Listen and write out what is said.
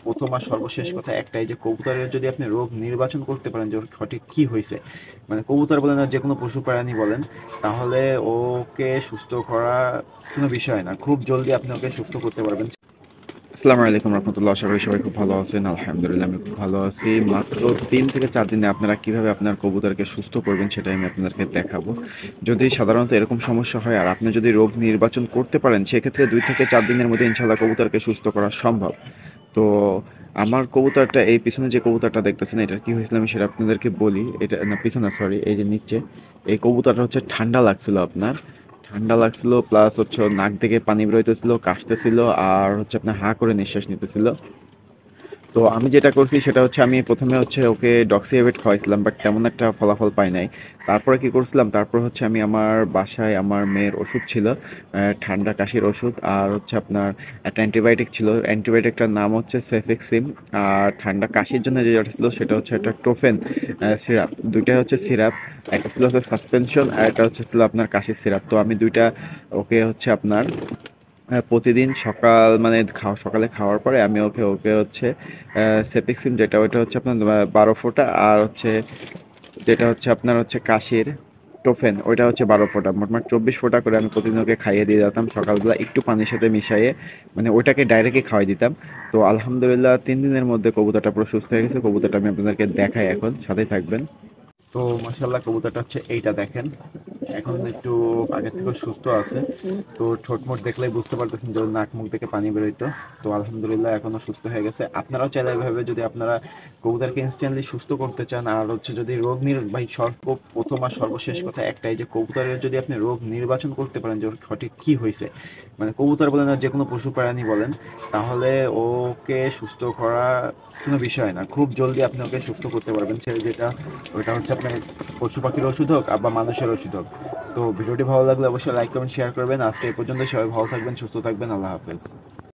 প্রথম আর সর্বশেষ কথা একটাই যে কবুতরের যদি আপনি রোগ নির্বাচন করতে পারেন যে ওর সঠিক কি হয়েছে, মানে কবুতর বলেন আর যে কোনো পশু প্রাণী বলেন, তাহলে ওকে সুস্থ করা কোনো বিষয় না, খুব জলদি আপনি ওকে সুস্থ করতে পারবেন। আসসালামু আলাইকুম রহমতুল্লাহ। আশা করি সবাই খুব ভালো আছেন। আলহামদুলিল্লাহ আমি খুব ভালো আছি। মাত্র 3 থেকে 4 দিনে আপনারা কিভাবে আপনার কবুতরকে সুস্থ করবেন সেটাই আমি আপনাদেরকে দেখাবো। যদি সাধারণত এরকম সমস্যা হয় আর আপনি যদি রোগ নির্বাচন করতে পারেন, সেক্ষেত্রে 2 থেকে 4 দিনের মধ্যে ইনশাল্লাহ কবুতরকে সুস্থ করা সম্ভব। তো আমার কবুতরটা, এই পিছনে যে কবুতরটা দেখতেছেন, এটা কি হয়েছিল আমি সেটা আপনাদেরকে বলি। এটা না, পিছনে সরি, এই যে নিচে এই কবুতরটা হচ্ছে ঠান্ডা লাগছিল আপনার, ঠান্ডা লাগছিল প্লাস হচ্ছে ওর নাক থেকে পানি বেরোইতেছিল, কাশতেছিল, আর হচ্ছে আপনার হাঁ করে নিঃশ্বাস নিতেছিল। তো আমি যেটা করছি সেটা হচ্ছে আমি প্রথমে হচ্ছে ওকে ডক্সিঅ্যাভেট খাওয়াইছিলাম, বাট তেমন একটা ফলাফল পাই নাই। তারপরে কি করছিলাম, তারপর হচ্ছে আমি আমার বাসায় আমার মেয়ের ওষুধ ছিল, ঠান্ডা কাশির ওষুধ, আর হচ্ছে আপনার একটা অ্যান্টিবায়োটিক ছিল। অ্যান্টিবায়োটিকটার নাম হচ্ছে সেফিক্সিম। আর ঠান্ডা কাশির জন্য যেটা ছিল সেটা হচ্ছে একটা টোফেন সিরাপ। দুইটা হচ্ছে সিরাপ, একটা ছিল হচ্ছে সাসপেনশন আর একটা হচ্ছে ছিল আপনার কাশির সিরাপ। তো আমি দুইটা ওকে হচ্ছে আপনার প্রতিদিন সকাল মানে সকালে খাওয়ার পরে আমি ওকে ওকে হচ্ছে সেপিক্সিম, যেটা ওইটা হচ্ছে আপনার 12 ফোঁটা, আর হচ্ছে যেটা হচ্ছে আপনার হচ্ছে কাশির টোফেন, ওইটা হচ্ছে 12 ফোঁটা, মোটমাট 24 ফোঁটা করে আমি প্রতিদিন ওকে খাইয়ে দিয়ে যেতাম সকালবেলা একটু পানির সাথে মিশিয়ে, মানে ওইটাকে ডাইরেক্টই খাওয়াই দিতাম। তো আলহামদুলিল্লাহ 3 দিনের মধ্যে কবুতরটা পুরো সুস্থ হয়ে গেছে। কবুতরটা আমি আপনাদেরকে দেখাই, এখন সাথেই থাকবেন। তো মাশাল্লাহ কবুতরটা হচ্ছে এইটা দেখেন, এখন একটু আগের থেকে সুস্থ আছে। তো ঠোঁট মোট দেখলেই বুঝতে পারতেছেন যে ওর নাক মুখ থেকে পানি বেরোইতো। তো আলহামদুলিল্লাহ এখনো সুস্থ হয়ে গেছে। আপনারাও চাইলে এভাবে যদি আপনারা কবুতরকে ইনস্ট্যান্টলি সুস্থ করতে চান, আর হচ্ছে যদি রোগ ভাই প্রথম আর সর্বশেষ কথা একটাই যে কবুতরের যদি আপনি রোগ নির্বাচন করতে পারেন যে ওর সঠিক কি হয়েছে, মানে কবুতর বলেন আর যে কোনো পশু প্রাণী বলেন, তাহলে ওকে সুস্থ করা কোনো বিষয় না, খুব জলদি আপনি ওকে সুস্থ করতে পারবেন। সে যেটা ওটা হচ্ছে আপনার পশু পাখির ওষুধ হোক বা মানুষের ওষুধ হোক। তো ভিডিওটি ভালো লাগলে অবশ্যই লাইক কমেন্ট শেয়ার করবেন। আজকে এই পর্যন্ত, সবাই ভালো থাকবেন, সুস্থ থাকবেন, আল্লাহ হাফেজ।